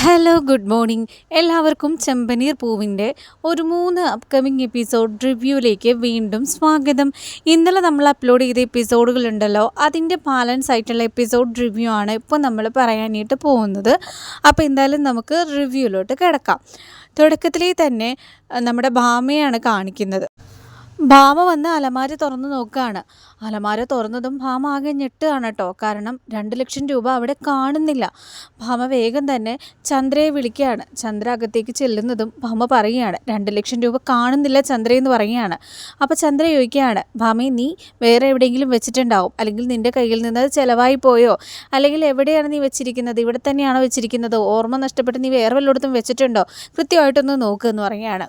Hello good morning. എല്ലാവർക്കും ചെമ്പനീർ പൂവിൻ്റെ ഒരു 3 അപ്കമിങ് എപ്പിസോഡ് റിവ്യൂയിലേക്ക് വീണ്ടും സ്വാഗതം. ഇന്നലെ നമ്മൾ അപ്ലോഡ് ചെയ്ത എപ്പിസോഡുകളുണ്ടല്ലോ, അതിൻ്റെ ബാലൻസ് ആയിട്ടുള്ള എപ്പിസോഡ് റിവ്യൂ ആണ് ഇപ്പോൾ നമ്മൾ പറയാനായിട്ട് പോകുന്നത്. അപ്പോൾ എന്തായാലും നമുക്ക് റിവ്യൂയിലോട്ട് കിടക്കാം. തുടക്കത്തിലേ തന്നെ നമ്മുടെ ഭാമയാണ് കാണിക്കുന്നത്. ഭാമ വന്ന് അലമാര തുറന്ന് നോക്കുകയാണ്. അലമാര തുറന്നതും ഭാമ ആകെ ഞെട്ടുകയാണ് കേട്ടോ. കാരണം 2 ലക്ഷം രൂപ അവിടെ കാണുന്നില്ല. ഭാമ വേഗം തന്നെ ചന്ദ്രയെ വിളിക്കുകയാണ്. ചന്ദ്ര അകത്തേക്ക് ചെല്ലുന്നതും ഭാമ പറയുകയാണ്, 2 ലക്ഷം രൂപ കാണുന്നില്ല ചന്ദ്രയെന്ന് പറയുകയാണ്. അപ്പോൾ ചന്ദ്ര ചോദിക്കുകയാണ്, ഭാമയെ നീ വേറെ എവിടെയെങ്കിലും വെച്ചിട്ടുണ്ടാവും, അല്ലെങ്കിൽ നിൻ്റെ കയ്യിൽ നിന്ന് അത് ചിലവായി പോയോ, അല്ലെങ്കിൽ എവിടെയാണ് നീ വെച്ചിരിക്കുന്നത്, ഇവിടെ തന്നെയാണോ വെച്ചിരിക്കുന്നത്, ഓർമ്മ നഷ്ടപ്പെട്ട് നീ വേറെ വല്ലയിടത്തും വെച്ചിട്ടുണ്ടോ, കൃത്യമായിട്ടൊന്ന് നോക്കുക എന്ന് പറയുകയാണ്.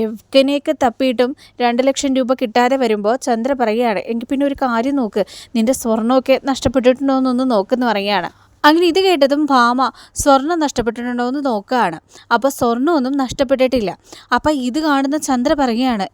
എവിടെയൊക്കെ തപ്പിയിട്ടും 2 ലക്ഷം രൂപ കിട്ടാതെ വരുമ്പോൾ ചന്ദ്ര പറയുകയാണ്, എങ്കിൽ പിന്നെ ഒരു കാര്യം നോക്ക്, നിൻ്റെ സ്വർണ്ണമൊക്കെ നഷ്ടപ്പെട്ടിട്ടുണ്ടോ എന്നൊന്ന് നോക്കെന്ന് പറയുകയാണ്. അങ്ങനെ ഇത് കേട്ടതും ഭാമ സ്വർണ്ണം നഷ്ടപ്പെട്ടിട്ടുണ്ടോ എന്ന് നോക്കുകയാണ്. അപ്പോൾ സ്വർണ്ണമൊന്നും നഷ്ടപ്പെട്ടിട്ടില്ല. അപ്പോൾ ഇത് കാണുന്ന ചന്ദ്ര പറയുകയാണ്,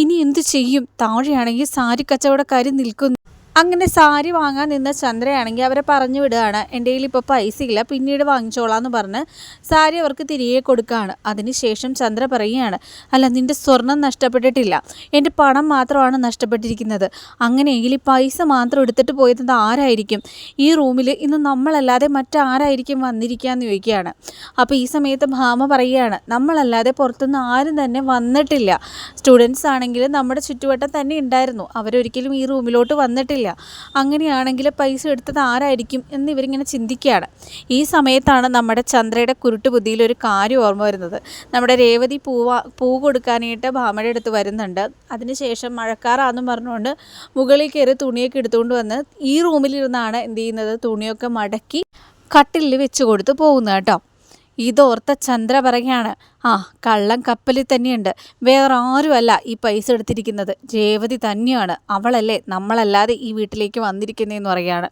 ഇനി എന്ത് ചെയ്യും, താഴെയാണെങ്കിൽ സാരി കച്ചവടക്കാർ നിൽക്കുന്നു. അങ്ങനെ സാരി വാങ്ങാൻ നിന്ന ചന്ദ്രയാണെങ്കിൽ അവരെ പറഞ്ഞു വിടുകയാണ്, എൻ്റെ കയ്യിൽ ഇപ്പോൾ പൈസ ഇല്ല, പിന്നീട് വാങ്ങിച്ചോളാം എന്ന് പറഞ്ഞ് സാരി അവർക്ക് തിരികെ കൊടുക്കുകയാണ്. അതിനുശേഷം ചന്ദ്ര പറയുകയാണ്, അല്ല നിൻ്റെ സ്വർണം നഷ്ടപ്പെട്ടിട്ടില്ല, എൻ്റെ പണം മാത്രമാണ് നഷ്ടപ്പെട്ടിരിക്കുന്നത്. അങ്ങനെയെങ്കിൽ ഈ പൈസ മാത്രം എടുത്തിട്ട് പോയത് ആരായിരിക്കും, ഈ റൂമിൽ ഇന്ന് നമ്മളല്ലാതെ മറ്റാരായിരിക്കും വന്നിരിക്കുക എന്ന് ചോദിക്കുകയാണ്. അപ്പോൾ ഈ സമയത്ത് ഭാമ പറയുകയാണ്, നമ്മളല്ലാതെ പുറത്തുനിന്ന് ആരും തന്നെ വന്നിട്ടില്ല, സ്റ്റുഡൻസ് ആണെങ്കിൽ നമ്മുടെ ചുറ്റുവട്ടം തന്നെ ഉണ്ടായിരുന്നു, അവരൊരിക്കലും ഈ റൂമിലോട്ട് വന്നിട്ടില്ല, അങ്ങനെയാണെങ്കിൽ പൈസ എടുത്തത് ആരായിരിക്കും എന്ന് ഇവരിങ്ങനെ ചിന്തിക്കുകയാണ്. ഈ സമയത്താണ് നമ്മുടെ ചന്ദ്രയുടെ കുരുട്ട് ബുദ്ധിയിൽ ഒരു കാര്യം ഓർമ്മ വരുന്നത്. നമ്മുടെ രേവതി പൂ കൊടുക്കാനായിട്ട് ഭാമയുടെ അടുത്ത് വരുന്നുണ്ട്. അതിനുശേഷം മഴക്കാറാണെന്നും പറഞ്ഞുകൊണ്ട് മുകളിൽ കയറി തുണിയൊക്കെ എടുത്തുകൊണ്ട് വന്ന് ഈ റൂമിലിരുന്നാണ് എന്ത് ചെയ്യുന്നത്, തുണിയൊക്കെ മടക്കി കട്ടിലിൽ വെച്ച് കൊടുത്ത് പോകുന്നത് കേട്ടോ. ഇതോർത്ത ചന്ദ്ര പറയുകയാണ്, കള്ളം കപ്പലിൽ തന്നെയുണ്ട്, വേറെ ആരുമല്ല ഈ പൈസ എടുത്തിരിക്കുന്നത്, രേവതി തന്നെയാണ്, അവളല്ലേ നമ്മളല്ലാതെ ഈ വീട്ടിലേക്ക് വന്നിരിക്കുന്നതെന്ന് പറയുകയാണ്.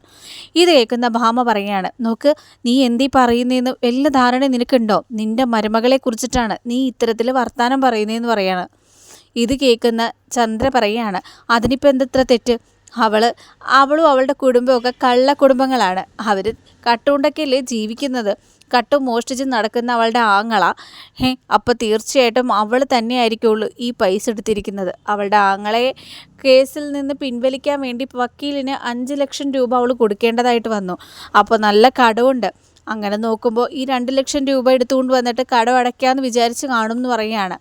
ഇത് കേൾക്കുന്ന ഭാമ പറയുകയാണ്, നോക്ക് നീ എന്തീ പറയുന്നതെന്ന് വല്ല ധാരണ നിനക്കുണ്ടോ, നിൻ്റെ മരുമകളെ കുറിച്ചിട്ടാണ് നീ ഇത്തരത്തിൽ വർത്താനം പറയുന്നതെന്ന് പറയാണ്. ഇത് കേൾക്കുന്ന ചന്ദ്ര പറയുകയാണ്, അതിനിപ്പോൾ എന്തത്ര തെറ്റ്, അവളും അവളുടെ കുടുംബമൊക്കെ കള്ള കുടുംബങ്ങളാണ്, അവർ കട്ടുകൊണ്ടൊക്കെയല്ലേ ജീവിക്കുന്നത്, കട്ടും മോഷ്ടിച്ച് നടക്കുന്ന അവളുടെ ആങ്ങള, അപ്പോൾ തീർച്ചയായിട്ടും അവൾ തന്നെയായിരിക്കുള്ളൂ ഈ പൈസ എടുത്തിരിക്കുന്നത്. അവളുടെ ആങ്ങളെ കേസിൽ നിന്ന് പിൻവലിക്കാൻ വേണ്ടി വക്കീലിന് 5 ലക്ഷം രൂപ അവൾ കൊടുക്കേണ്ടതായിട്ട് വന്നു. അപ്പോൾ നല്ല കടമുണ്ട്. അങ്ങനെ നോക്കുമ്പോൾ ഈ 2 ലക്ഷം രൂപ എടുത്തുകൊണ്ട് വന്നിട്ട് കടം അടയ്ക്കാമെന്ന് വിചാരിച്ച് കാണും എന്ന് പറയുകയാണ്.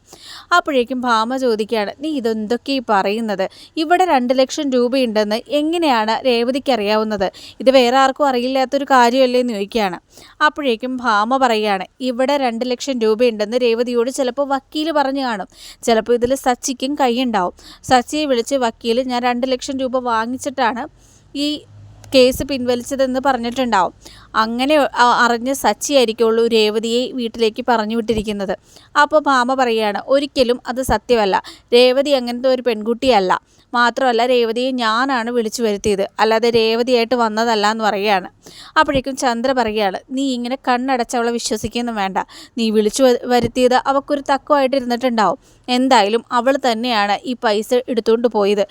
അപ്പോഴേക്കും ഭാമ ചോദിക്കുകയാണ്, നീ ഇതെന്തൊക്കെയാണ് പറയുന്നത്, ഇവിടെ 2 ലക്ഷം രൂപയുണ്ടെന്ന് എങ്ങനെയാണ് രേവതിക്ക് അറിയാവുന്നത്, ഇത് വേറെ ആർക്കും അറിയില്ലാത്തൊരു കാര്യമല്ലേ എന്ന് ചോദിക്കുകയാണ്. അപ്പോഴേക്കും ഭാമ പറയുകയാണ്, ഇവിടെ 2 ലക്ഷം രൂപയുണ്ടെന്ന് രേവതിയോട് ചിലപ്പോൾ വക്കീൽ പറഞ്ഞു കാണും, ചിലപ്പോൾ ഇതിൽ സച്ചിക്കും കൈയുണ്ടാവും, സച്ചിയെ വിളിച്ച് വക്കീൽ ഞാൻ 2 ലക്ഷം രൂപ വാങ്ങിച്ചിട്ടാണ് ഈ കേസ് പിൻവലിച്ചതെന്ന് പറഞ്ഞിട്ടുണ്ടാവും. അങ്ങനെ അറിഞ്ഞ് സച്ചിയായിരിക്കുള്ളൂ രേവതിയെ വീട്ടിലേക്ക് പറഞ്ഞു വിട്ടിരിക്കുന്നത്. അപ്പോൾ ഭാമ പറയുകയാണ്, ഒരിക്കലും അത് സത്യമല്ല, രേവതി അങ്ങനത്തെ ഒരു പെൺകുട്ടിയല്ല, മാത്രമല്ല രേവതിയെ ഞാനാണ് വിളിച്ചു വരുത്തിയത്, അല്ലാതെ രേവതിയായിട്ട് വന്നതല്ല എന്ന് പറയുകയാണ്. അപ്പോഴേക്കും ചന്ദ്ര പറയുകയാണ്, നീ ഇങ്ങനെ കണ്ണടച്ചവളെ വിശ്വസിക്കുന്നു വേണ്ട, നീ വിളിച്ചു വരുത്തിയത് അവൾക്കൊരു തക്കമായിട്ട് ഇരുന്നിട്ടുണ്ടാവും, എന്തായാലും അവൾ തന്നെയാണ് ഈ പൈസ എടുത്തുകൊണ്ട് പോയത്.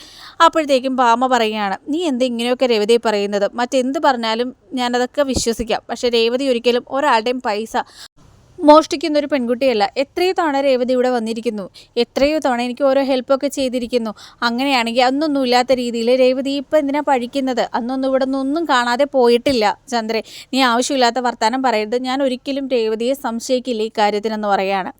അപ്പോഴത്തേക്കും ഭാമ പറയുകയാണ്, നീ എന്തെങ്ങനെയൊക്കെ രേവതിയെ പറയുന്നത്, മറ്റെന്ത് പറഞ്ഞാലും ഞാനതൊക്കെ വിശ്വസിക്കാം, പക്ഷേ രേവതി ഒരിക്കലും ഒരാളുടെയും പൈസ മോഷ്ടിക്കുന്നൊരു പെൺകുട്ടിയല്ല. എത്രയോ തവണ രേവതി ഇവിടെ വന്നിരിക്കുന്നു, എത്രയോ തവണ എനിക്ക് ഓരോ ഹെൽപ്പൊക്കെ ചെയ്തിരിക്കുന്നു. അങ്ങനെയാണെങ്കിൽ അന്നൊന്നും ഇല്ലാത്ത രീതിയിൽ രേവതി ഇപ്പം എന്തിനാ പഴിക്കുന്നത്, അന്നൊന്നും ഇവിടെ നിന്നൊന്നും കാണാതെ പോയിട്ടില്ല. ചന്ദ്രേ, നീ ആവശ്യമില്ലാത്ത വർത്തമാനം പറയരുത്, ഞാൻ ഒരിക്കലും രേവതിയെ സംശയിക്കില്ല ഈ കാര്യത്തിനെന്ന് പറയുകയാണ്.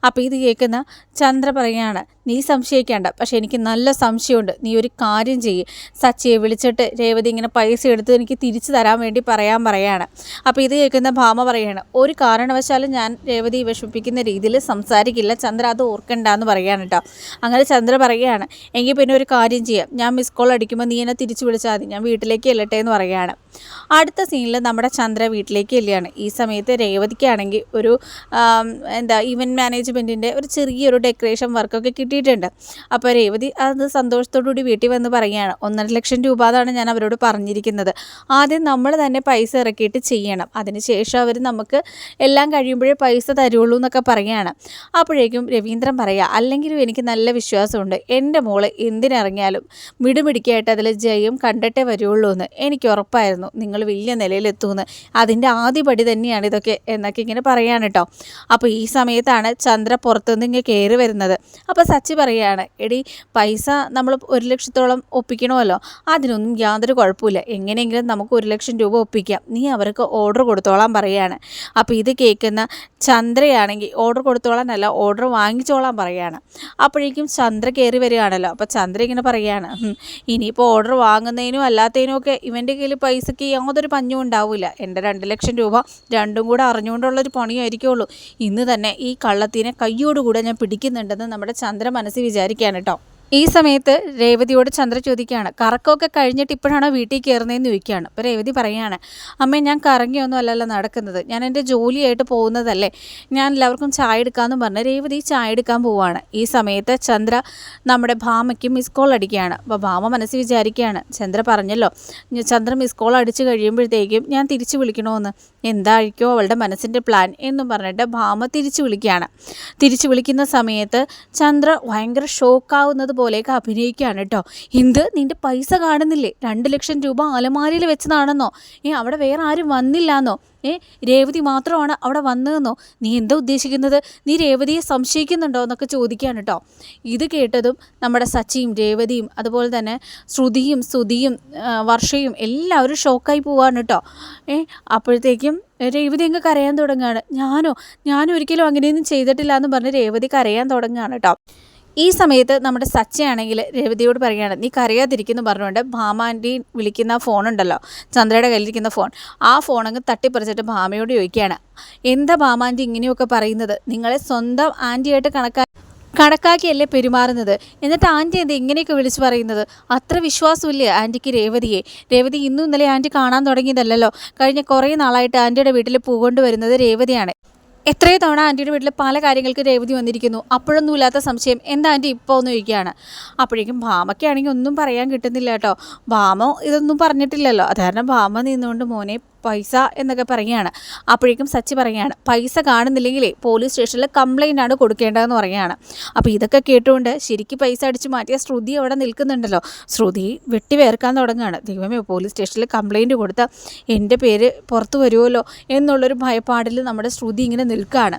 അപ്പോൾ ഇത് കേൾക്കുന്ന ചന്ദ്ര പറയുകയാണ്, നീ സംശയിക്കേണ്ട, പക്ഷേ എനിക്ക് നല്ല സംശയമുണ്ട്, നീ ഒരു കാര്യം ചെയ്യ്, സച്ചിയെ വിളിച്ചിട്ട് രേവതി ഇങ്ങനെ പൈസ എടുത്ത് എനിക്ക് തിരിച്ചു തരാൻ വേണ്ടി പറയാണ്. അപ്പോൾ ഇത് കേൾക്കുന്ന ഭാമ പറയുകയാണ്, ഒരു കാരണവശാലും ഞാൻ രേവതി വിഷമിപ്പിക്കുന്ന രീതിയിൽ സംസാരിക്കില്ല, ചന്ദ്ര അത് ഓർക്കണ്ടെന്ന് പറയുകയാണ് കേട്ടോ. അങ്ങനെ ചന്ദ്ര പറയുകയാണ്, എങ്കിൽ പിന്നെ ഒരു കാര്യം ചെയ്യാം, ഞാൻ മിസ് കോൾ അടിക്കുമ്പോൾ നീ എന്നെ തിരിച്ചു വിളിച്ചാൽ മതി, ഞാൻ വീട്ടിലേക്ക് ചെല്ലട്ടെ എന്ന് പറയുകയാണ്. അടുത്ത സീനിൽ നമ്മുടെ ചന്ദ്ര വീട്ടിലേക്ക് ചെല്ലുകയാണ്. ഈ സമയത്ത് രേവതിക്കാണെങ്കിൽ ഒരു ഇവൻറ്റ് മാനേജ്മെൻറ്റിൻ്റെ ഒരു ചെറിയൊരു ഡെക്കറേഷൻ വർക്കൊക്കെ കിട്ടിയിട്ടുണ്ട്. അപ്പോൾ രേവതി അത് സന്തോഷത്തോടുകൂടി വീട്ടിൽ വന്ന് പറയുകയാണ്, 1.5 ലക്ഷം രൂപ അതാണ് ഞാൻ അവരോട് പറഞ്ഞിരിക്കുന്നത്, ആദ്യം നമ്മൾ തന്നെ പൈസ ഇറക്കിയിട്ട് ചെയ്യണം, അതിനുശേഷം അവർ നമുക്ക് എല്ലാം കഴിയുമ്പോഴേ പൈസ തരുള്ളൂ എന്നൊക്കെ പറയുകയാണ്. അപ്പോഴേക്കും രവീന്ദ്രൻ പറയുക, അല്ലെങ്കിലും എനിക്ക് നല്ല വിശ്വാസമുണ്ട്, എൻ്റെ മോള് എന്തിനിറങ്ങിയാലും മിടുമിടിക്കായിട്ട് അതിൽ ജയം കണ്ടിട്ടേ വരുള്ളൂ എന്ന് എനിക്ക് ഉറപ്പായിരുന്നു നിങ്ങൾ വലിയ നിലയിലെത്തുമെന്ന്. അതിൻ്റെ ആദ്യപടി തന്നെയാണ് ഇതൊക്കെ എന്നൊക്കെ ഇങ്ങനെ പറയാണ് കേട്ടോ. അപ്പോൾ ഈ സമയത്താണ് ചന്ദ്ര പുറത്തുനിന്ന് ഇങ്ങനെ കയറി വരുന്നത്. അപ്പോൾ സച്ചി പറയുകയാണ്, എടി പൈസ നമ്മൾ 1 ലക്ഷത്തോളം ഒപ്പിക്കണമല്ലോ, അതിനൊന്നും യാതൊരു കുഴപ്പമില്ല, എങ്ങനെയെങ്കിലും നമുക്ക് 1 ലക്ഷം രൂപ ഒപ്പിക്കാം, നീ അവർക്ക് ഓർഡർ കൊടുത്തോളാൻ പറയുകയാണ്. അപ്പോൾ ഇത് കേൾക്കുന്ന ചന്ദ്രയാണെങ്കിൽ ഓർഡർ കൊടുത്തോളാനല്ല, ഓർഡർ വാങ്ങിച്ചോളാൻ പറയുകയാണ്. അപ്പോഴേക്കും ചന്ദ്ര കയറി വരികയാണല്ലോ. അപ്പോൾ ചന്ദ്ര ഇങ്ങനെ പറയുകയാണ്, ഇനിയിപ്പോൾ ഓർഡർ വാങ്ങുന്നതിനും അല്ലാത്തതിനും ഒക്കെ ഇവൻ്റെ കയ്യിൽ പൈസയ്ക്ക് യാതൊരു പഞ്ഞും ഉണ്ടാവില്ല, എൻ്റെ 2 ലക്ഷം രൂപ രണ്ടും കൂടെ അറിഞ്ഞുകൊണ്ടുള്ളൊരു പണിയായിരിക്കുള്ളൂ, ഇന്ന് തന്നെ ഈ കള്ളത്തിനെ കയ്യോടുകൂടെ ഞാൻ പിടിക്കുന്നുണ്ടെന്ന് നമ്മുടെ ചന്ദ്ര മനസ്സിൽ വിചാരിക്കുകയാണ് കേട്ടോ. ഈ സമയത്ത് രേവതിയോട് ചന്ദ്ര ചോദിക്കുകയാണ്, കറക്കമൊക്കെ കഴിഞ്ഞിട്ട് ഇപ്പോഴാണോ വീട്ടിൽ കയറുന്നതെന്ന് ചോദിക്കുകയാണ്. അപ്പോൾ രേവതി പറയുകയാണ്, അമ്മേ ഞാൻ കറങ്ങിയൊന്നും അല്ലല്ലോ നടക്കുന്നത്, ഞാൻ എൻ്റെ ജോലിയായിട്ട് പോകുന്നതല്ലേ, ഞാൻ എല്ലാവർക്കും ചായ എടുക്കാമെന്ന് പറഞ്ഞ് രേവതി ചായ എടുക്കാൻ പോവുകയാണ്. ഈ സമയത്ത് ചന്ദ്ര നമ്മുടെ ഭാമയ്ക്ക് മിസ് കോൾ അടിക്കുകയാണ്. അപ്പോൾ ഭാമ മനസ്സിൽ വിചാരിക്കുകയാണ്, ചന്ദ്ര പറഞ്ഞല്ലോ ചന്ദ്ര മിസ് കോൾ അടിച്ച് കഴിയുമ്പോഴത്തേക്കും ഞാൻ തിരിച്ചു വിളിക്കണമെന്ന്, എന്തായിരിക്കും അവളുടെ മനസ്സിൻ്റെ പ്ലാൻ എന്നും പറഞ്ഞിട്ട് ഭാമ തിരിച്ചു വിളിക്കുകയാണ്. തിരിച്ചു വിളിക്കുന്ന സമയത്ത് ചന്ദ്ര ഭയങ്കര ഷോക്കാവുന്നത് പോലെയൊക്കെ അഭിനയിക്കുകയാണ് കേട്ടോ. എന്ത്, നിൻ്റെ പൈസ കാണുന്നില്ലേ, 2 ലക്ഷം രൂപ അലമാരിയിൽ വെച്ചതാണെന്നോ, അവിടെ വേറെ ആരും വന്നില്ലാന്നോ, രേവതി മാത്രമാണ് അവിടെ വന്നതെന്നോ, നീ എന്താ ഉദ്ദേശിക്കുന്നത്, നീ രേവതിയെ സംശയിക്കുന്നുണ്ടോ എന്നൊക്കെ ചോദിക്കുകയാണ് കേട്ടോ. ഇത് കേട്ടതും നമ്മുടെ സച്ചിയും രേവതിയും അതുപോലെ തന്നെ ശ്രുതിയും സുധിയും വർഷയും എല്ലാവരും ഷോക്കായി പോവാണ് കേട്ടോ. അപ്പോഴത്തേക്കും രേവതി അങ്ങ് കരയാൻ തുടങ്ങുകയാണ്. ഞാനും ഒരിക്കലും അങ്ങനെയൊന്നും ചെയ്തിട്ടില്ല എന്ന് പറഞ്ഞ് രേവതി കരയാൻ തുടങ്ങുകയാണ് കേട്ടോ. ഈ സമയത്ത് നമ്മുടെ സച്ചയാണെങ്കിൽ രേവതിയോട് പറയുകയാണ്, നീ കരയാതിരിക്കുന്നു പറഞ്ഞുകൊണ്ട് ഭാമാൻ്റി വിളിക്കുന്ന ഫോണുണ്ടല്ലോ, ചന്ദ്രയുടെ കയ്യിലിരിക്കുന്ന ഫോൺ, ആ ഫോണങ്ങ് തട്ടിപ്പറിച്ചിട്ട് ഭാമയോട് ചോദിക്കുകയാണ്, എന്താ ഭാമാൻ്റി ഇങ്ങനെയൊക്കെ പറയുന്നത്, നിങ്ങളെ സ്വന്തം ആൻറ്റിയായിട്ട് കണക്കാക്കിയല്ലേ പെരുമാറുന്നത്, എന്നിട്ട് ആൻറ്റി എന്താ ഇങ്ങനെയൊക്കെ വിളിച്ച് പറയുന്നത്, അത്ര വിശ്വാസമില്ലേ ആൻറ്റിക്ക് രേവതിയെ, രേവതി ഇന്നും ഇന്നലെ ആൻറ്റി കാണാൻ തുടങ്ങിയതല്ലല്ലോ, കഴിഞ്ഞ കുറേ നാളായിട്ട് ആൻറ്റിയുടെ വീട്ടിൽ പൂകൊണ്ടുവരുന്നത് രേവതിയാണ്, എത്രയോ തവണ ആൻറ്റിയുടെ വീട്ടിൽ പല കാര്യങ്ങൾക്ക് രേവതി വന്നിരിക്കുന്നു, അപ്പോഴൊന്നും ഇല്ലാത്ത സംശയം എന്താ ആൻറ്റി ഇപ്പോൾ ഒന്ന് ചോദിക്കുകയാണ്. അപ്പോഴേക്കും ഭാമയ്ക്കാണെങ്കിൽ ഒന്നും പറയാൻ കിട്ടുന്നില്ല കേട്ടോ. ഭാമ ഇതൊന്നും പറഞ്ഞിട്ടില്ലല്ലോ, അത് കാരണം ഭാമ നിന്നുകൊണ്ട് മോനെ പൈസ എന്നൊക്കെ പറയുകയാണ്. അപ്പോഴേക്കും സച്ചി പറയുകയാണ്, പൈസ കാണുന്നില്ലെങ്കിലേ പോലീസ് സ്റ്റേഷനിൽ കംപ്ലൈൻ്റ് ആണ് കൊടുക്കേണ്ടതെന്ന് പറയുകയാണ്. അപ്പോൾ ഇതൊക്കെ കേട്ടുകൊണ്ട് ശരിക്കും പൈസ അടിച്ച് മാറ്റിയ ശ്രുതി അവിടെ നിൽക്കുന്നുണ്ടല്ലോ, ശ്രുതി വെട്ടി വേർക്കാൻ തുടങ്ങുകയാണ്. ദൈവമേ, പോലീസ് സ്റ്റേഷനിൽ കംപ്ലൈൻറ്റ് കൊടുത്താൽ എൻ്റെ പേര് പുറത്ത് വരുമല്ലോ എന്നുള്ളൊരു ഭയപ്പാടിൽ നമ്മുടെ ശ്രുതി ഇങ്ങനെ നിൽക്കുകയാണ്.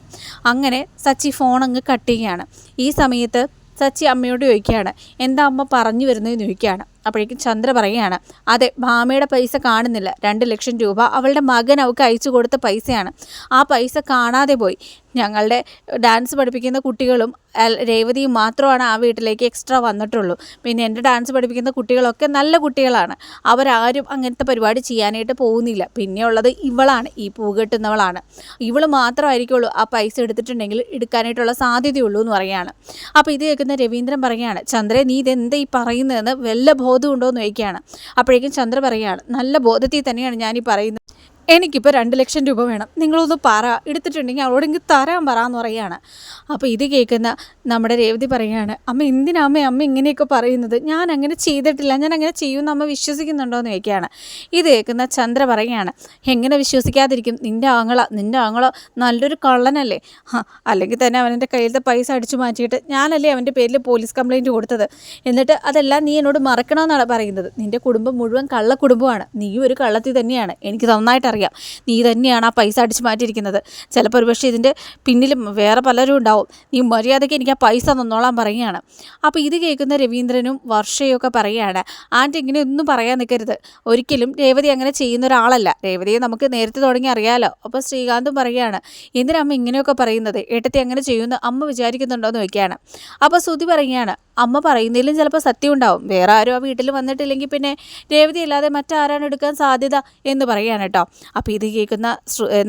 അങ്ങനെ സച്ചി ഫോൺ അങ്ങ് കട്ട് ചെയ്യുകയാണ്. ഈ സമയത്ത് സച്ചി അമ്മയോട് ചോദിക്കുകയാണ്, എന്താ അമ്മ പറഞ്ഞു വരുന്നതെന്ന് ചോദിക്കുകയാണ്. അപ്പോഴേക്കും ചന്ദ്ര പറയുകയാണ്, അതെ, ഭാമയുടെ പൈസ കാണുന്നില്ല, 2 ലക്ഷം രൂപ അവളുടെ മകൻ അവൾക്ക് അയച്ചു കൊടുത്ത പൈസയാണ്, ആ പൈസ കാണാതെ പോയി, ഞങ്ങളുടെ ഡാൻസ് പഠിപ്പിക്കുന്ന കുട്ടികളും രേവതിയും മാത്രമാണ് ആ വീട്ടിലേക്ക് എക്സ്ട്രാ വന്നിട്ടുള്ളൂ, പിന്നെ എൻ്റെ ഡാൻസ് പഠിപ്പിക്കുന്ന കുട്ടികളൊക്കെ നല്ല കുട്ടികളാണ്, അവരാരും അങ്ങനത്തെ പരിപാടി ചെയ്യാനായിട്ട് പോകുന്നില്ല, പിന്നെയുള്ളത് ഇവളാണ്, ഈ പൂ കെട്ടുന്നവളാണ്, ഇവൾ മാത്രമായിരിക്കുള്ളൂ ആ പൈസ എടുത്തിട്ടുണ്ടെങ്കിൽ എടുക്കാനായിട്ടുള്ള സാധ്യതയുള്ളൂ എന്ന് പറയുകയാണ്. അപ്പോൾ ഇത് കേൾക്കുന്ന രവീന്ദ്രൻ പറയുകയാണ്, ചന്ദ്രേ നീ ഇതെന്താ ഈ പറയുന്നതെന്ന് വല്ല ബോധം ഉണ്ടോ എന്ന് ചോദിക്കുകയാണ്. അപ്പോഴേക്കും ചന്ദ്ര പറയുകയാണ്, നല്ല ബോധത്തിൽ തന്നെയാണ് ഞാനീ പറയുന്നത്, എനിക്കിപ്പോൾ 2 ലക്ഷം രൂപ വേണം, നിങ്ങളൊന്ന് പറ, എടുത്തിട്ടുണ്ടെങ്കിൽ അവളോടെങ്കിൽ തരാൻ പറയാമെന്ന് പറയുകയാണ്. അപ്പോൾ ഇത് കേൾക്കുന്ന നമ്മുടെ രേവതി പറയുകയാണ്, അമ്മ എന്തിനാ അമ്മ ഇങ്ങനെയൊക്കെ പറയുന്നത്, ഞാൻ അങ്ങനെ ചെയ്തിട്ടില്ല, ഞാൻ അങ്ങനെ ചെയ്യുമെന്ന് അമ്മ വിശ്വസിക്കുന്നുണ്ടോ എന്ന് ചോദിക്കുകയാണ്. ഇത് കേൾക്കുന്ന ചന്ദ്ര പറയുകയാണ്, എങ്ങനെ വിശ്വസിക്കാതിരിക്കും, നിൻ്റെ ആങ്ങള നല്ലൊരു കള്ളനല്ലേ, അല്ലെങ്കിൽ തന്നെ അവൻ്റെ കയ്യിലത്തെ പൈസ അടിച്ചു മാറ്റിയിട്ട് ഞാനല്ലേ അവൻ്റെ പേരിൽ പോലീസ് കംപ്ലയിൻറ്റ് കൊടുത്തത്, എന്നിട്ട് അതെല്ലാം നീ എന്നോട് മറക്കണമെന്നാണ് പറയുന്നത്, നിൻ്റെ കുടുംബം മുഴുവൻ കള്ളക്കുടുംബമാണ്, നീയും ഒരു കള്ളത്തി തന്നെയാണ്, എനിക്ക് നന്നായിട്ട് അറിയാം, നീ തന്നെയാണ് ആ പൈസ അടിച്ചു മാറ്റിയിരിക്കുന്നത്, ചിലപ്പോൾ ഒരുപക്ഷെ ഇതിൻ്റെ പിന്നിലും വേറെ പലരും ഉണ്ടാവും, നീ മര്യാദയ്ക്ക് എനിക്ക് ആ പൈസ തന്നോളാൻ പറയുകയാണ്. അപ്പോൾ ഇത് കേൾക്കുന്ന രവീന്ദ്രനും വർഷയും ഒക്കെ പറയുകയാണ്, ആൻറ്റി ഇങ്ങനെ ഒന്നും പറയാൻ നിൽക്കരുത്, ഒരിക്കലും രേവതി അങ്ങനെ ചെയ്യുന്ന ഒരാളല്ല, രേവതിയെ നമുക്ക് നേരത്തെ തുടങ്ങി അറിയാമല്ലോ. അപ്പോൾ ശ്രീകാന്തും പറയുകയാണ്, എന്തിനാ അമ്മ ഇങ്ങനെയൊക്കെ പറയുന്നത്, ഏട്ടത്തി അങ്ങനെ ചെയ്യുമെന്ന് അമ്മ വിചാരിക്കുന്നുണ്ടോ എന്ന് ചോദിക്കുകയാണ്. അപ്പോൾ ശ്രുതി പറയുകയാണ്, അമ്മ പറയുന്നതിലും ചിലപ്പോൾ സത്യം ഉണ്ടാവും, വേറെ ആരും ആ വീട്ടിൽ വന്നിട്ടില്ലെങ്കിൽ പിന്നെ രേവതി അല്ലാതെ മറ്റാരാണ് എടുക്കാൻ സാധ്യത എന്ന് പറയുകയാണ് കേട്ടോ. അപ്പോൾ ഇത് കേൾക്കുന്ന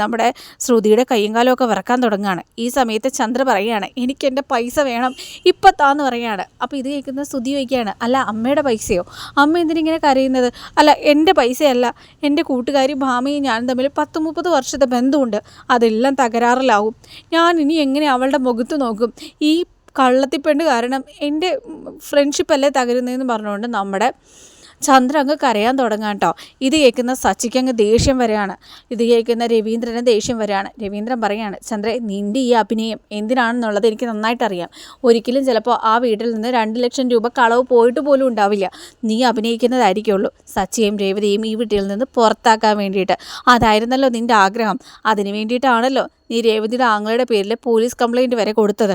നമ്മുടെ ശ്രുതിയുടെ കയ്യും കാലമൊക്കെ വിറക്കാൻ തുടങ്ങുകയാണ്. ഈ സമയത്ത് ചന്ദ്ര പറയുകയാണ്, എനിക്ക് എൻ്റെ പൈസ വേണം ഇപ്പം താന്ന് പറയുകയാണ്. അപ്പോൾ ഇത് കേൾക്കുന്ന ശ്രുതി ചോദിക്കുകയാണ്, അല്ല അമ്മയുടെ പൈസയോ, അമ്മ എന്തിനിങ്ങനെ കരയുന്നത്, അല്ല എൻ്റെ പൈസയല്ല, എൻ്റെ കൂട്ടുകാരി ഭാമയും ഞാനും തമ്മിൽ 10-30 വർഷത്തെ ബന്ധമുണ്ട്, അതെല്ലാം തകരാറിലാവും, ഞാൻ ഇനി എങ്ങനെ അവളുടെ മുഖത്ത് നോക്കും, ഈ കള്ളത്തിപ്പെണ്ണ് കാരണം എൻ്റെ ഫ്രണ്ട്ഷിപ്പല്ലേ തകരുന്നതെന്ന് പറഞ്ഞുകൊണ്ട് നമ്മുടെ ചന്ദ്ര അങ്ങ് കരയാൻ തുടങ്ങാം കേട്ടോ. ഇത് കേൾക്കുന്ന സച്ചിക്ക് അങ്ങ് ദേഷ്യം വരികയാണ്. ഇത് കേൾക്കുന്ന രവീന്ദ്രന് ദേഷ്യം വരികയാണ്. രവീന്ദ്രൻ പറയാണ്, ചന്ദ്ര നിൻ്റെ ഈ അഭിനയം എന്തിനാണെന്നുള്ളത് എനിക്ക് നന്നായിട്ട് അറിയാം. ഒരിക്കലും ചിലപ്പോൾ ആ വീട്ടിൽ നിന്ന് 2 ലക്ഷം രൂപ കളവ് പോയിട്ട് പോലും ഉണ്ടാവില്ല. നീ അഭിനയിക്കുന്നതായിരിക്കുള്ളൂ സച്ചിയെയും രേവതിയെയും ഈ വീട്ടിൽ നിന്ന് പുറത്താക്കാൻ വേണ്ടിയിട്ട്. അതായിരുന്നല്ലോ നിൻ്റെ ആഗ്രഹം. അതിന് വേണ്ടിയിട്ടാണല്ലോ നീ രേവതിയുടെ ആങ്ങളുടെ പേരിൽ പോലീസ് കംപ്ലൈൻറ്റ് വരെ കൊടുത്തത്.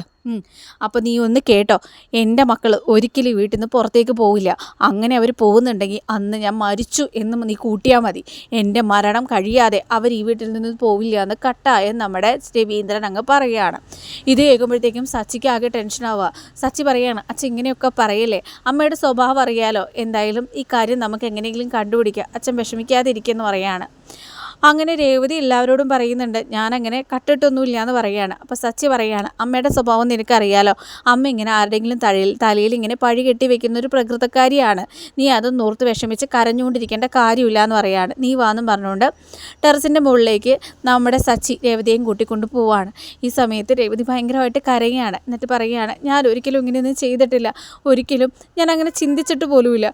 അപ്പോൾ നീ ഒന്ന് കേട്ടോ, എൻ്റെ മക്കൾ ഒരിക്കലും വീട്ടിൽ നിന്ന് പുറത്തേക്ക് പോവില്ല. അങ്ങനെ അവർ പോകുന്നുണ്ടെങ്കിൽ അന്ന് ഞാൻ മരിച്ചു എന്ന് നീ കൂട്ടിയാൽ മതി. എൻ്റെ മരണം കഴിയാതെ അവർ ഈ വീട്ടിൽ നിന്ന് പോവില്ല എന്ന് കട്ടായം നമ്മുടെ രവീന്ദ്രൻ അങ്ങ് പറയുകയാണ്. ഇത് കേൾക്കുമ്പോഴത്തേക്കും സച്ചിക്ക് ആകെ ടെൻഷനാവുക. സച്ചി പറയുകയാണ്, അച്ഛൻ ഇങ്ങനെയൊക്കെ പറയല്ലേ, അമ്മയുടെ സ്വഭാവം അറിയാലോ, എന്തായാലും ഈ കാര്യം നമുക്ക് എങ്ങനെയെങ്കിലും കണ്ടുപിടിക്കുക, അച്ഛൻ വിഷമിക്കാതിരിക്കുമെന്ന് പറയുകയാണ്. അങ്ങനെ രേവതി എല്ലാവരോടും പറയുന്നുണ്ട്, ഞാനങ്ങനെ കട്ടിട്ടൊന്നുമില്ല എന്ന് പറയുകയാണ്. അപ്പോൾ സച്ചി പറയുകയാണ്, അമ്മയുടെ സ്വഭാവം നിനക്കറിയാലോ, അമ്മ ഇങ്ങനെ ആരുടെയെങ്കിലും തലയിൽ ഇങ്ങനെ പഴി കെട്ടി വെക്കുന്ന ഒരു പ്രകൃതക്കാരിയാണ്. നീ അതൊന്നും ഓർത്ത് വിഷമിച്ച് കരഞ്ഞുകൊണ്ടിരിക്കേണ്ട കാര്യമില്ല എന്ന് പറയുകയാണ്. നീ വാന്നും പറഞ്ഞുകൊണ്ട് ടെറസിൻ്റെ മുകളിലേക്ക് നമ്മുടെ സച്ചി രേവതിയെയും കൂട്ടിക്കൊണ്ട് പോവുകയാണ്. ഈ സമയത്ത് രേവതി ഭയങ്കരമായിട്ട് കരയുകയാണ്. എന്നിട്ട് പറയുകയാണ്, ഞാൻ ഒരിക്കലും ഇങ്ങനെയൊന്നും ചെയ്തിട്ടില്ല, ഒരിക്കലും ഞാൻ അങ്ങനെ ചിന്തിച്ചിട്ട് പോലുമില്ല.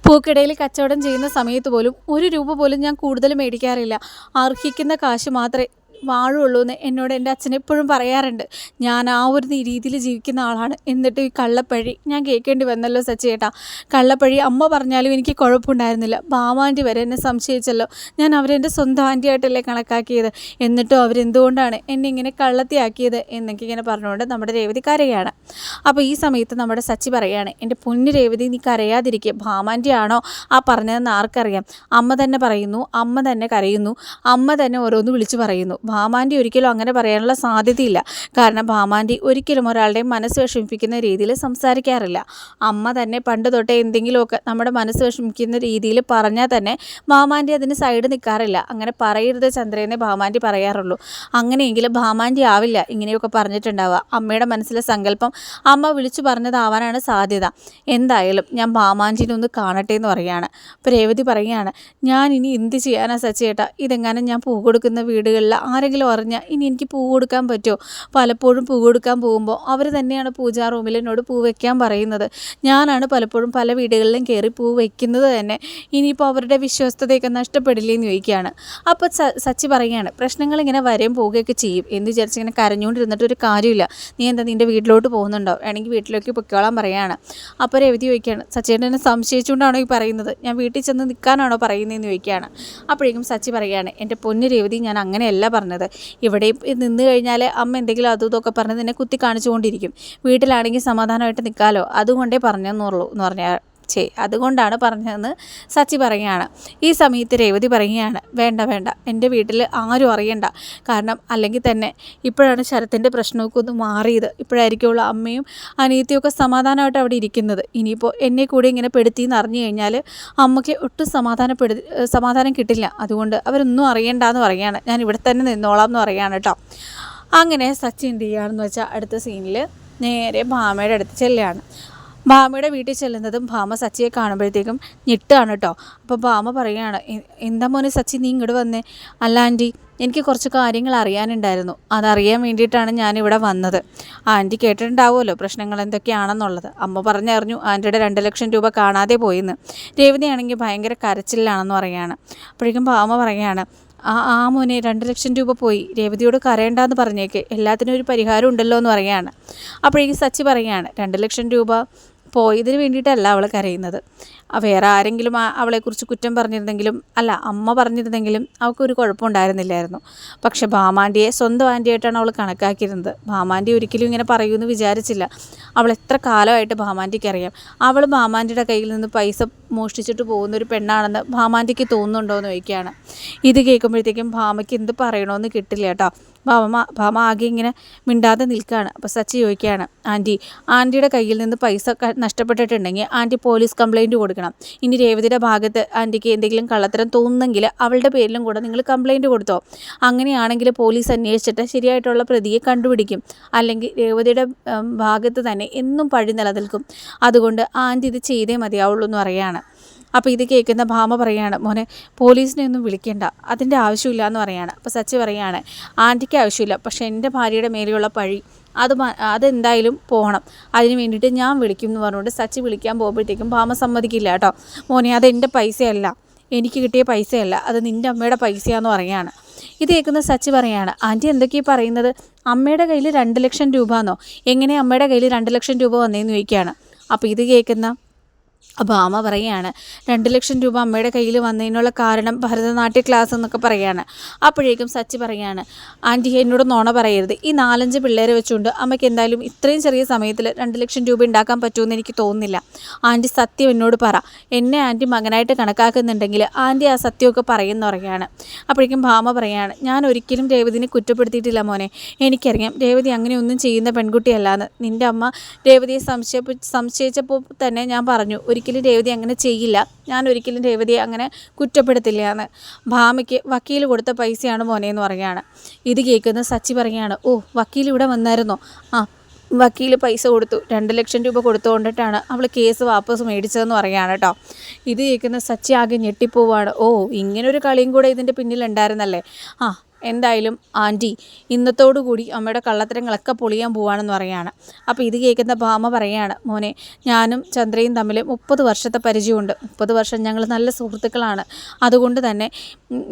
പൂക്കിടയിൽ കച്ചവടം ചെയ്യുന്ന സമയത്ത് പോലും 1 രൂപ പോലും ഞാൻ കൂടുതൽ മേടിക്കാറില്ല. അർഹിക്കുന്ന കാശ് മാത്രമേ വാഴുള്ളൂ എന്ന് എന്നോട് എൻ്റെ അച്ഛൻ എപ്പോഴും പറയാറുണ്ട്. ഞാൻ ആ ഒരു രീതിയിൽ ജീവിക്കുന്ന ആളാണ്. എന്നിട്ട് ഈ കള്ളപ്പഴി ഞാൻ കേൾക്കേണ്ടി വന്നല്ലോ സച്ചിയേട്ടാ. കള്ളപ്പഴി അമ്മ പറഞ്ഞാലും എനിക്ക് കുഴപ്പമുണ്ടായിരുന്നില്ല. ഭാമാൻ്റി വരെ എന്നെ സംശയിച്ചല്ലോ. ഞാൻ അവരെൻ്റെ സ്വന്തം ആൻറ്റിയായിട്ടല്ലേ കണക്കാക്കിയത്. എന്നിട്ടും അവരെന്തുകൊണ്ടാണ് എന്നെ ഇങ്ങനെ കള്ളത്തിയാക്കിയത് എന്നൊക്കെ ഇങ്ങനെ പറഞ്ഞുകൊണ്ട് നമ്മുടെ രേവതി കരയാണ്. അപ്പോൾ ഈ സമയത്ത് നമ്മുടെ സച്ചി പറയാണ്, എൻ്റെ പൊന്നു രേവതി നീ കരയാതിരിക്കുക. ഭാമാൻ്റി ആണോ ആ പറഞ്ഞതെന്ന് ആർക്കറിയാം. അമ്മ തന്നെ പറയുന്നു, അമ്മ തന്നെ കരയുന്നു, അമ്മ തന്നെ ഓരോന്ന് വിളിച്ചു പറയുന്നു. ഭാമാൻ്റി ഒരിക്കലും അങ്ങനെ പറയാനുള്ള സാധ്യതയില്ല. കാരണം ഭാമാൻ്റി ഒരിക്കലും ഒരാളുടെയും മനസ്സ് വിഷമിപ്പിക്കുന്ന രീതിയിൽ സംസാരിക്കാറില്ല. അമ്മ തന്നെ പണ്ട് തൊട്ടേ എന്തെങ്കിലുമൊക്കെ നമ്മുടെ മനസ്സ് വിഷമിക്കുന്ന രീതിയിൽ പറഞ്ഞാൽ തന്നെ ഭാമാൻ്റി അതിന് സൈഡ് നിൽക്കാറില്ല. അങ്ങനെ പറയരുത് ചന്ദ്രനെ ഭാമാൻ്റി പറയാറുള്ളൂ. അങ്ങനെയെങ്കിലും ഭാമാൻ്റി ആവില്ല ഇങ്ങനെയൊക്കെ പറഞ്ഞിട്ടുണ്ടാവുക. അമ്മയുടെ മനസ്സിലെ സങ്കല്പം അമ്മ വിളിച്ചു പറഞ്ഞതാവാനാണ് സാധ്യത. എന്തായാലും ഞാൻ ഭാമാൻ്റിനെ ഒന്ന് കാണട്ടെ എന്ന് പറയുകയാണ്. അപ്പോൾ രേവതി പറയുകയാണ്, ഞാൻ ഇനി എന്ത് ചെയ്യാനാ സച്ചിയേട്ടാ, ഇതെങ്ങാനും ഞാൻ പൂ കൊടുക്കുന്ന വീടുകളിൽ ആരെങ്കിലും അറിഞ്ഞാൽ ഇനി എനിക്ക് പൂ കൊടുക്കാൻ പറ്റുമോ? പലപ്പോഴും പൂ കൊടുക്കാൻ പോകുമ്പോൾ അവർ തന്നെയാണ് പൂജാ റൂമിൽ എന്നോട് പൂ വയ്ക്കാൻ പറയുന്നത്. ഞാനാണ് പലപ്പോഴും പല വീടുകളിലും കയറി പൂ വയ്ക്കുന്നത് തന്നെ. ഇനിയിപ്പോൾ അവരുടെ വിശ്വസ്തതയൊക്കെ നഷ്ടപ്പെടില്ലേ എന്ന് ചോദിക്കുകയാണ്. അപ്പോൾ സച്ചി പറയുകയാണ്, പ്രശ്നങ്ങൾ ഇങ്ങനെ വരെയും പോവുകയൊക്കെ ചെയ്യും എന്ന് വിചാരിച്ച് ഇങ്ങനെ കരഞ്ഞുകൊണ്ടിരുന്നിട്ട് ഒരു കാര്യമില്ല. നീ എന്താ നിൻ്റെ വീട്ടിലോട്ട് പോകുന്നുണ്ടോ? വേണമെങ്കിൽ വീട്ടിലേക്ക് പൊയ്ക്കോളാൻ പറയുകയാണ്. അപ്പോൾ രേവതി ചോദിക്കുകയാണ്, സച്ചിയേട്ടൻ എന്നെ സംശയിച്ചുകൊണ്ടാണോ ഈ പറയുന്നത്? ഞാൻ വീട്ടിൽ ചെന്ന് നിൽക്കാനാണോ പറയുന്നതെന്ന് ചോദിക്കുകയാണ്. അപ്പോഴേക്കും സച്ചി പറയുകയാണ്, എൻ്റെ പൊന്നു രേവതി, ഞാൻ അങ്ങനെയല്ല പറഞ്ഞത്. ഇവിടെ നിന്ന് കഴിഞ്ഞാൽ അമ്മ എന്തെങ്കിലും അതും ഇതൊക്കെ പറഞ്ഞ് നിന്നെ കുത്തി കാണിച്ചുകൊണ്ടിരിക്കും. വീട്ടിലാണെങ്കിൽ സമാധാനമായിട്ട് നിൽക്കാമല്ലോ, അതുകൊണ്ടേ പറഞ്ഞെന്നുള്ളൂ എന്ന് പറഞ്ഞാൽ അതുകൊണ്ടാണ് പറഞ്ഞതെന്ന് സച്ചി പറയുകയാണ്. ഈ സമയത്ത് രേവതി പറയുകയാണ്, വേണ്ട എൻ്റെ വീട്ടിൽ ആരും അറിയണ്ട. കാരണം അല്ലെങ്കിൽ തന്നെ ഇപ്പോഴാണ് ശരത്തിൻ്റെ പ്രശ്നമൊക്കെ ഒന്ന് മാറിയത്. ഇപ്പോഴായിരിക്കുള്ള അമ്മയും അനിയത്തിയൊക്കെ സമാധാനമായിട്ട് അവിടെ ഇരിക്കുന്നത്. ഇനിയിപ്പോൾ എന്നെ കൂടി ഇങ്ങനെ പെടുത്തിയെന്ന് അറിഞ്ഞു കഴിഞ്ഞാൽ അമ്മയ്ക്ക് ഒട്ടും സമാധാനം കിട്ടില്ല. അതുകൊണ്ട് അവരൊന്നും അറിയണ്ടെന്ന് പറയുകയാണ്. ഞാൻ ഇവിടെ തന്നെ നിന്നോളാം എന്ന് പറയുകയാണ് കേട്ടോ. അങ്ങനെ സച്ചി എന്ത് ചെയ്യുകയാണെന്ന് വെച്ചാൽ അടുത്ത സീനിൽ നേരെ ഭാമയുടെ അടുത്ത് ചെല്ലുകയാണ്. ഭാമയുടെ വീട്ടിൽ ചെല്ലുന്നതും ഭാമ സച്ചിയെ കാണുമ്പോഴത്തേക്കും ഞെട്ടാണ് കേട്ടോ. അപ്പോൾ ഭാമ പറയുകയാണ്, എന്താ മോനെ സച്ചി നീ ഇങ്ങോട്ട് വന്നേ? അല്ല ആൻറ്റി, എനിക്ക് കുറച്ച് കാര്യങ്ങൾ അറിയാനുണ്ടായിരുന്നു. അതറിയാൻ വേണ്ടിയിട്ടാണ് ഞാനിവിടെ വന്നത്. ആൻറ്റി കേട്ടിട്ടുണ്ടാവുമല്ലോ പ്രശ്നങ്ങൾ എന്തൊക്കെയാണെന്നുള്ളത്. അമ്മ പറഞ്ഞറിഞ്ഞു ആൻറ്റിയുടെ 2 ലക്ഷം രൂപ കാണാതെ പോയിന്ന്. രേവതിയാണെങ്കിൽ ഭയങ്കര കരച്ചിലാണെന്ന് പറയുകയാണ്. അപ്പോഴേക്കും ഭാമ പറയുകയാണ്, ആ മോനെ 2 ലക്ഷം രൂപ പോയി, രേവതിയോട് കരയണ്ടെന്ന് പറഞ്ഞേക്ക്, എല്ലാത്തിനും ഒരു പരിഹാരം ഉണ്ടല്ലോ എന്ന് പറയുകയാണ്. അപ്പോഴേക്കും സച്ചി പറയുകയാണ്, 2 ലക്ഷം രൂപ പോയതിന് വേണ്ടിയിട്ടല്ല അവൾ കരയുന്നത്. വേറെ ആരെങ്കിലും അവളെക്കുറിച്ച് കുറ്റം പറഞ്ഞിരുന്നെങ്കിലും അല്ല അമ്മ പറഞ്ഞിരുന്നെങ്കിലും അവൾക്കൊരു കുഴപ്പമുണ്ടായിരുന്നില്ലായിരുന്നു. പക്ഷെ ഭാമാൻ്റിയെ സ്വന്തം ആൻറ്റിയായിട്ടാണ് അവൾ കണക്കാക്കിയിരുന്നത്. ഭാമാൻ്റി ഒരിക്കലും ഇങ്ങനെ പറയുമെന്ന് വിചാരിച്ചില്ല. അവൾ എത്ര കാലമായിട്ട് ഭാമാൻ്റിക്ക് അറിയാം. അവൾ ഭാമാൻ്റിയുടെ കയ്യിൽ നിന്ന് പൈസ മോഷ്ടിച്ചിട്ട് പോകുന്നൊരു പെണ്ണാണെന്ന് ഭാമാൻ്റിക്ക് തോന്നുന്നുണ്ടോ എന്ന് ചോദിക്കുകയാണ്. ഇത് കേൾക്കുമ്പോഴത്തേക്കും ഭാമയ്ക്ക് എന്ത് പറയണമെന്ന് കിട്ടില്ല കേട്ടോ. ഭാമ ആകെ ഇങ്ങനെ മിണ്ടാതെ നിൽക്കുകയാണ്. അപ്പോൾ സച്ചി ചോദിക്കുകയാണ്, ആൻറ്റിയുടെ കയ്യിൽ നിന്ന് പൈസ നഷ്ടപ്പെട്ടിട്ടുണ്ടെങ്കിൽ ആൻറ്റി പോലീസ് കംപ്ലയിൻറ്റ് കൊടുക്കണം. ഇനി രേവതിയുടെ ഭാഗത്ത് ആൻറ്റിക്ക് എന്തെങ്കിലും കള്ളത്തരം തോന്നുന്നെങ്കിൽ അവളുടെ പേരിലും കൂടെ നിങ്ങൾ കംപ്ലയിൻറ്റ് കൊടുത്തോ. അങ്ങനെയാണെങ്കിൽ പോലീസ് അന്വേഷിച്ചിട്ട് ശരിയായിട്ടുള്ള പ്രതിയെ കണ്ടുപിടിക്കും. അല്ലെങ്കിൽ രേവതിയുടെ ഭാഗത്ത് തന്നെ എന്നും പഴി നിലനിൽക്കും. അതുകൊണ്ട് ആൻറ്റി ഇത് ചെയ്തേ മതിയാവുള്ളൂ എന്ന് പറയുകയാണ്. അപ്പോൾ ഇത് കേൾക്കുന്ന ഭാമ പറയാണ്, മോനെ പോലീസിനെ ഒന്നും വിളിക്കേണ്ട, അതിൻ്റെ ആവശ്യമില്ല എന്ന് പറയാണ്. അപ്പോൾ സച്ചി പറയാണ്, ആൻറ്റിക്ക് ആവശ്യമില്ല, പക്ഷേ എൻ്റെ ഭാര്യയുടെ മേലെയുള്ള പഴി അതെന്തായാലും പോകണം, അതിന് വേണ്ടിയിട്ട് ഞാൻ വിളിക്കും എന്ന് പറഞ്ഞുകൊണ്ട് സച്ചി വിളിക്കാൻ പോകുമ്പോഴത്തേക്കും ഭാമ സമ്മതിക്കില്ല കേട്ടോ. മോനെ അതെൻ്റെ പൈസയല്ല, എനിക്ക് കിട്ടിയ പൈസയല്ല, അത് നിൻ്റെ അമ്മയുടെ പൈസയാന്ന് പറയാണ്. ഇത് കേൾക്കുന്ന സച്ചി പറയാണ്, ആൻറ്റി എന്തൊക്കെയാണ് പറയുന്നത്, അമ്മയുടെ കയ്യിൽ 2 ലക്ഷം രൂപ എന്നോ, എങ്ങനെ അമ്മയുടെ കയ്യിൽ 2 ലക്ഷം രൂപ വന്നേന്ന് ചോദിക്കുകയാണ്. അപ്പോൾ ഇത് കേൾക്കുന്ന ഭാമ പറയുകയാണ്, 2 ലക്ഷം രൂപ അമ്മയുടെ കയ്യിൽ വന്നതിനുള്ള കാരണം ഭരതനാട്യ ക്ലാസ് എന്നൊക്കെ പറയുകയാണ്. അപ്പോഴേക്കും സച്ചി പറയാണ്, ആൻറ്റി എന്നോട് നുണ പറയരുത്, ഈ 4-5 പിള്ളേരെ വെച്ചുകൊണ്ട് അമ്മയ്ക്ക് എന്തായാലും ഇത്രയും ചെറിയ സമയത്തിൽ 2 ലക്ഷം രൂപ ഉണ്ടാക്കാൻ പറ്റുമെന്ന് എനിക്ക് തോന്നുന്നില്ല. ആൻറ്റി സത്യം എന്നോട് പറ, എന്നെ ആൻറ്റി മകനായിട്ട് കണക്കാക്കുന്നുണ്ടെങ്കിൽ ആൻറ്റി ആ സത്യമൊക്കെ പറയുമെന്ന് പറയുകയാണ്. അപ്പോഴേക്കും ഭാമ പറയാണ്, ഞാൻ ഒരിക്കലും രേവതിനെ കുറ്റപ്പെടുത്തിയിട്ടില്ല മോനെ, എനിക്കറിയാം രേവതി അങ്ങനെ ഒന്നും ചെയ്യുന്ന പെൺകുട്ടിയല്ലാന്ന്. നിൻ്റെ അമ്മ രേവതിയെ സംശയിച്ചപ്പോൾ തന്നെ ഞാൻ പറഞ്ഞു, ഒരിക്കലും രേവതി അങ്ങനെ ചെയ്യില്ല, ഞാൻ ഒരിക്കലും രേവതിയെ അങ്ങനെ കുറ്റപ്പെടുത്തില്ല എന്ന്. ഭാമയ്ക്ക് വക്കീൽ കൊടുത്ത പൈസയാണ് മോനെ എന്ന് പറയുകയാണ്. ഇത് കേൾക്കുന്ന സച്ചി പറയുകയാണ്, ഓ വക്കീൽ ഇവിടെ വന്നായിരുന്നോ, ആ വക്കീൽ പൈസ കൊടുത്തു, 2 ലക്ഷം രൂപ കൊടുത്തുകൊണ്ടിട്ടാണ് അവൾ കേസ് വാപ്പസ് മേടിച്ചതെന്ന് പറയുകയാണ് കേട്ടോ. ഇത് കേൾക്കുന്ന സച്ചി ആകെ ഞെട്ടിപ്പോവാണ്. ഓ ഇങ്ങനൊരു കളിയും കൂടെ ഇതിൻ്റെ പിന്നിലുണ്ടായിരുന്നല്ലേ. എന്തായാലും ആൻറ്റി ഇന്നത്തോടുകൂടി അമ്മയുടെ കള്ളത്തരങ്ങളൊക്കെ പൊളിയാൻ പോവാണെന്ന് പറയുകയാണ്. അപ്പോൾ ഇത് കേൾക്കുന്ന ഭാമ പറയുകയാണ്, മോനെ ഞാനും ചന്ദ്രയും തമ്മിൽ 30 വർഷത്തെ പരിചയമുണ്ട്, 30 വർഷം ഞങ്ങൾ നല്ല സുഹൃത്തുക്കളാണ്, അതുകൊണ്ട് തന്നെ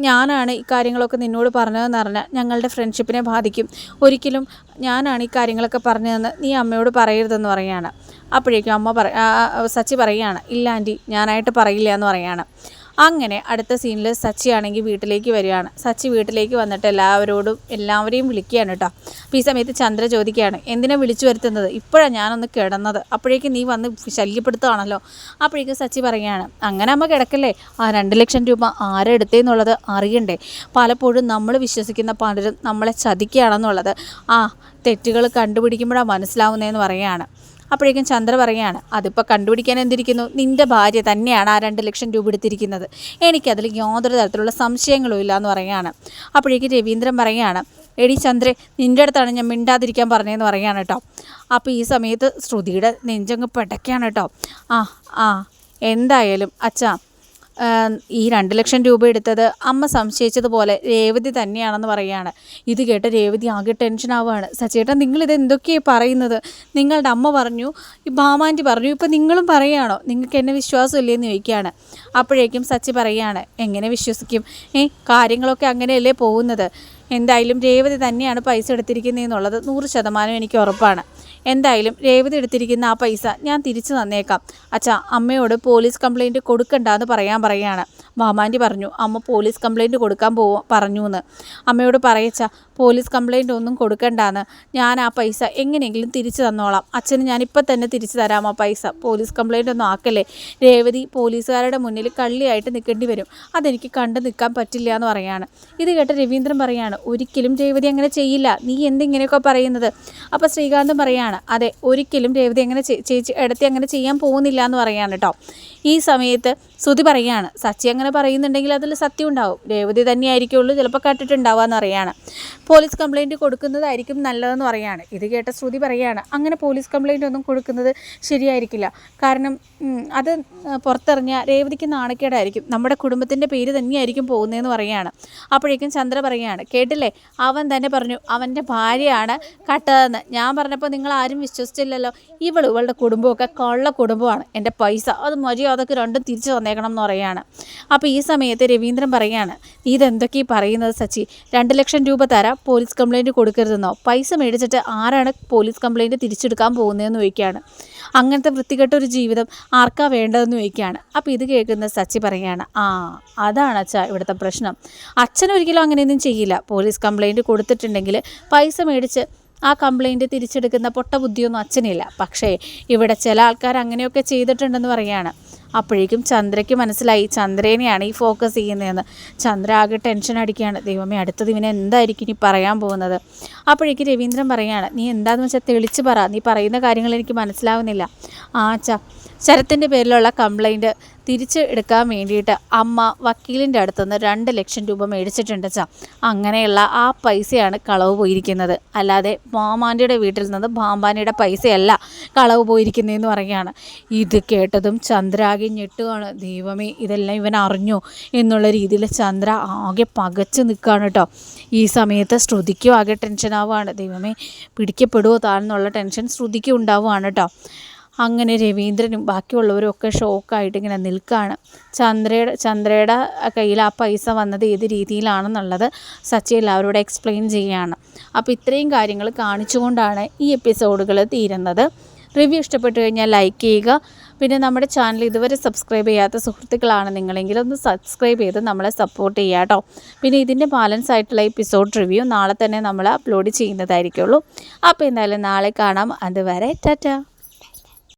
ഞാനാണ് ഈ കാര്യങ്ങളൊക്കെ നിന്നോട് പറഞ്ഞതെന്ന് പറഞ്ഞാൽ ഞങ്ങളുടെ ഫ്രണ്ട്ഷിപ്പിനെ ബാധിക്കും, ഒരിക്കലും ഞാനാണ് ഈ കാര്യങ്ങളൊക്കെ പറഞ്ഞതെന്ന് നീ അമ്മയോട് പറയരുതെന്ന് പറയുകയാണ്. അപ്പോഴേക്കും സച്ചി പറയുകയാണ്, ഇല്ല ആൻറ്റി ഞാനായിട്ട് പറയില്ല എന്ന് പറയുകയാണ്. അങ്ങനെ അടുത്ത സീനിൽ സച്ചി ആണെങ്കിൽ വീട്ടിലേക്ക് വരികയാണ്. സച്ചി വീട്ടിലേക്ക് വന്നിട്ട് എല്ലാവരെയും വിളിക്കുകയാണ് കേട്ടോ. അപ്പോൾ ഈ സമയത്ത് ചന്ദ്ര ചോദിക്കുകയാണ്, എന്തിനാ വിളിച്ചു വരുത്തുന്നത്, ഇപ്പോഴാണ് ഞാനൊന്ന് കിടന്നത്, അപ്പോഴേക്കും നീ വന്ന് ശല്യപ്പെടുത്തുകയാണല്ലോ. അപ്പോഴേക്കും സച്ചി പറയുകയാണ്, അങ്ങനെ അമ്മ കിടക്കല്ലേ, ആ 2 ലക്ഷം രൂപ ആരെടുത്തേന്നുള്ളത് അറിയണ്ടേ, പലപ്പോഴും നമ്മൾ വിശ്വസിക്കുന്ന പലരും നമ്മളെ ചതിക്കുകയാണെന്നുള്ളത് തെറ്റുകൾ കണ്ടുപിടിക്കുമ്പോഴാണ് മനസ്സിലാവുന്നതെന്ന് പറയുകയാണ്. അപ്പോഴേക്കും ചന്ദ്ര പറയുകയാണ്, അതിപ്പോൾ കണ്ടുപിടിക്കാൻ എന്തിരിക്കുന്നു, നിൻ്റെ ഭാര്യ തന്നെയാണ് ആ 2 ലക്ഷം രൂപ എടുത്തിരിക്കുന്നത്, എനിക്കതിൽ യാതൊരു തരത്തിലുള്ള സംശയങ്ങളും ഇല്ല എന്ന് പറയുകയാണ്. അപ്പോഴേക്കും രവീന്ദ്രൻ പറയുകയാണ്, എടി ചന്ദ്രേ നിൻ്റെ അടുത്താണ് ഞാൻ മിണ്ടാതിരിക്കാൻ പറഞ്ഞതെന്ന് പറയുകയാണ് കേട്ടോ. അപ്പോൾ ഈ സമയത്ത് ശ്രുതിയുടെ നെഞ്ചങ്ങ് പിടയ്ക്കാണ് കേട്ടോ. എന്തായാലും അച്ഛാ ഈ 2 ലക്ഷം രൂപ എടുത്തത് അമ്മ സംശയിച്ചതുപോലെ രേവതി തന്നെയാണെന്ന് പറയുകയാണ്. ഇത് കേട്ട് രേവതി ആകെ ടെൻഷനാവുകയാണ്. സച്ചേട്ടാ നിങ്ങളിത് എന്തൊക്കെയാണ് പറയുന്നത്, നിങ്ങളുടെ അമ്മ പറഞ്ഞു, ഈ ഭാമാൻറ്റി പറഞ്ഞു, ഇപ്പം നിങ്ങളും പറയുകയാണോ, നിങ്ങൾക്ക് എന്നെ വിശ്വാസമില്ലേന്ന് ചോദിക്കുകയാണ്. അപ്പോഴേക്കും സച്ചി പറയുകയാണ്, എങ്ങനെ വിശ്വസിക്കും, കാര്യങ്ങളൊക്കെ അങ്ങനെയല്ലേ പോകുന്നത്, എന്തായാലും രേവതി തന്നെയാണ് പൈസ എടുത്തിരിക്കുന്നതെന്നുള്ളത് 100% എനിക്ക് ഉറപ്പാണ്. എന്തായാലും രേവതി എടുത്തിരിക്കുന്ന ആ പൈസ ഞാൻ തിരിച്ചു തന്നേക്കാം. അച്ഛാ അമ്മയോട് പോലീസ് കംപ്ലയിൻറ്റ് കൊടുക്കണ്ടെന്ന് പറയുകയാണ്. മാമാൻറ്റി പറഞ്ഞു, അമ്മ പോലീസ് കംപ്ലയിൻറ്റ് കൊടുക്കാൻ പറഞ്ഞു എന്ന്. അമ്മയോട് പറയച്ചാ പോലീസ് കംപ്ലയിൻറ്റ് ഒന്നും കൊടുക്കണ്ടെന്ന്, ഞാൻ ആ പൈസ എങ്ങനെയെങ്കിലും തിരിച്ചു തന്നോളാം, അച്ഛന് ഞാനിപ്പോൾ തന്നെ തിരിച്ചു തരാം ആ പൈസ, പോലീസ് കംപ്ലയിൻ്റ് ഒന്നും ആക്കല്ലേ, രേവതി പോലീസുകാരുടെ മുന്നിൽ കള്ളിയായിട്ട് നിൽക്കേണ്ടി വരും, അതെനിക്ക് കണ്ടു നിൽക്കാൻ പറ്റില്ല എന്ന് പറയുകയാണ്. ഇത് കേട്ട് രവീന്ദ്രൻ പറയുകയാണ്, ഒരിക്കലും രേവതി അങ്ങനെ ചെയ്യില്ല, നീ എന്തിങ്ങനെയൊക്കെ പറയുന്നത്. അപ്പോൾ ശ്രീകാന്തും പറയുകയാണ്, അതെ ഒരിക്കലും രേവതി അങ്ങനെ എടുത്തി അങ്ങനെ ചെയ്യാൻ പോകുന്നില്ല എന്ന് പറയുകയാണ് കേട്ടോ. ഈ സമയത്ത് ശ്രുതി പറയുകയാണ്, സച്ചി അങ്ങനെ പറയുന്നുണ്ടെങ്കിൽ അതിൽ സത്യം ഉണ്ടാവും, രേവതി തന്നെ ആയിരിക്കുള്ളൂ ചിലപ്പോൾ കട്ടിട്ടുണ്ടാവുക എന്ന് പറയുകയാണ്. പോലീസ് കംപ്ലയിൻറ്റ് കൊടുക്കുന്നതായിരിക്കും നല്ലതെന്ന് പറയുകയാണ്. ഇത് കേട്ട ശ്രുതി പറയുകയാണ്, അങ്ങനെ പോലീസ് കംപ്ലയിൻ്റ് ഒന്നും കൊടുക്കുന്നത് ശരിയായിരിക്കില്ല, കാരണം അത് പുറത്തിറങ്ങിയ രേവതിക്ക് നാണക്കേടായിരിക്കും, നമ്മുടെ കുടുംബത്തിൻ്റെ പേര് തന്നെയായിരിക്കും പോകുന്നതെന്ന് പറയുകയാണ്. അപ്പോഴേക്കും ചന്ദ്ര പറയുകയാണ്, കേട്ടില്ലേ അവൻ തന്നെ പറഞ്ഞു അവൻ്റെ ഭാര്യയാണ് കട്ടതെന്ന്, ഞാൻ പറഞ്ഞപ്പോൾ നിങ്ങൾ ആരും വിശ്വസിച്ചില്ലല്ലോ, ഇവളുടെ കുടുംബമൊക്കെ കള്ള കുടുംബമാണ്, എൻ്റെ പൈസ അത് മര്യാദക്ക് രണ്ടും തിരിച്ചു തന്നേക്കണം എന്ന് പറയുകയാണ്. അപ്പോൾ ഈ സമയത്ത് രവീന്ദ്രൻ പറയുകയാണ്, ഇതെന്തൊക്കെയാണ് പറയുന്നത് സച്ചി, 2 ലക്ഷം രൂപ തരാം പോലീസ് കംപ്ലയിൻറ്റ് കൊടുക്കരുതെന്നോ, പൈസ മേടിച്ചിട്ട് ആരാണ് പോലീസ് കംപ്ലയിൻറ്റ് തിരിച്ചെടുക്കാൻ പോകുന്നതെന്ന് ചോദിക്കുകയാണ്. അങ്ങനത്തെ വൃത്തികെട്ടൊരു ജീവിതം ആർക്കാ വേണ്ടതെന്ന് ചോദിക്കുകയാണ്. അപ്പോൾ ഇത് കേൾക്കുന്ന സച്ചി പറയുകയാണ്, അതാണ് അച്ഛാ ഇവിടുത്തെ പ്രശ്നം, അച്ഛനൊരിക്കലും അങ്ങനെയൊന്നും ചെയ്യില്ല, പോലീസ് കംപ്ലയിൻറ്റ് കൊടുത്തിട്ടുണ്ടെങ്കിൽ പൈസ മേടിച്ച് ആ കംപ്ലയിൻറ്റ് തിരിച്ചെടുക്കുന്ന പൊട്ട ബുദ്ധിയൊന്നും അച്ഛനില്ല, പക്ഷേ ഇവിടെ ചില ആൾക്കാർ അങ്ങനെയൊക്കെ ചെയ്തിട്ടുണ്ടെന്ന് പറയുകയാണ്. അപ്പോഴേക്കും ചന്ദ്രയ്ക്ക് മനസ്സിലായി ചന്ദ്രേനെയാണ് ഈ ഫോക്കസ് ചെയ്യുന്നതെന്ന്. ചന്ദ്ര ആകെ ടെൻഷൻ അടിക്കുകയാണ്, ദൈവമേ അടുത്തത് ഇവനെ എന്തായിരിക്കും ഇനി പറയാൻ പോകുന്നത്. അപ്പോഴേക്കും രവീന്ദ്രൻ പറയുകയാണ്, നീ എന്താണെന്ന് വെച്ചാൽ തെളിച്ച് പറ, നീ പറയുന്ന കാര്യങ്ങൾ എനിക്ക് മനസ്സിലാവുന്നില്ല. ശരത്തിൻ്റെ പേരിലുള്ള കംപ്ലയിൻറ്റ് തിരിച്ച് എടുക്കാൻ വേണ്ടിയിട്ട് അമ്മ വക്കീലിൻ്റെ അടുത്തുനിന്ന് 2 ലക്ഷം രൂപ മേടിച്ചിട്ടുണ്ട് ചാ. അങ്ങനെയുള്ള ആ പൈസയാണ് കളവ് പോയിരിക്കുന്നത്. അല്ലാതെ മാമാൻ്റെ വീട്ടിൽ നിന്ന് ബാമ്പാനിയുടെ പൈസയല്ല കളവ് പോയിരിക്കുന്നതെന്ന് പറയുകയാണ്. ഇത് കേട്ടതും ചന്ദ്ര ആകെ ഞെട്ടുകയാണ്. ദൈവമേ, ഇതെല്ലാം ഇവൻ അറിഞ്ഞോ എന്നുള്ള രീതിയിൽ ചന്ദ്ര ആകെ പകച്ച് നിൽക്കുകയാണ് കേട്ടോ. ഈ സമയത്ത് ശ്രുതിക്കും ആകെ ടെൻഷനാവുകയാണ്. ദൈവമേ, പിടിക്കപ്പെടുമോ താനെന്നുള്ള ടെൻഷൻ ശ്രുതിക്കും ഉണ്ടാവുകയാണ് കേട്ടോ. അങ്ങനെ രവീന്ദ്രനും ബാക്കിയുള്ളവരും ഒക്കെ ഷോക്കായിട്ട് ഇങ്ങനെ നിൽക്കുകയാണ്. ചന്ദ്രയുടെ കയ്യിൽ ആ പൈസ വന്നത് ഏത് രീതിയിലാണെന്നുള്ളത് സച്ചി എല്ലാവരോടും എക്സ്പ്ലെയിൻ ചെയ്യുകയാണ്. അപ്പോൾ ഇത്രയും കാര്യങ്ങൾ കാണിച്ചുകൊണ്ടാണ് ഈ എപ്പിസോഡുകൾ തീരുന്നത്. റിവ്യൂ ഇഷ്ടപ്പെട്ടു കഴിഞ്ഞാൽ ലൈക്ക് ചെയ്യുക. പിന്നെ നമ്മുടെ ചാനൽ ഇതുവരെ സബ്സ്ക്രൈബ് ചെയ്യാത്ത സുഹൃത്തുക്കളാണ് നിങ്ങളെങ്കിൽ ഒന്ന് സബ്സ്ക്രൈബ് ചെയ്ത് നമ്മളെ സപ്പോർട്ട് ചെയ്യുക കേട്ടോ. പിന്നെ ഇതിൻ്റെ ബാലൻസ് ആയിട്ടുള്ള എപ്പിസോഡ് റിവ്യൂ നാളെ തന്നെ നമ്മൾ അപ്ലോഡ് ചെയ്യുന്നതായിരിക്കുള്ളൂ. അപ്പോൾ എന്തായാലും നാളെ കാണാം. അതുവരെ ടാറ്റ.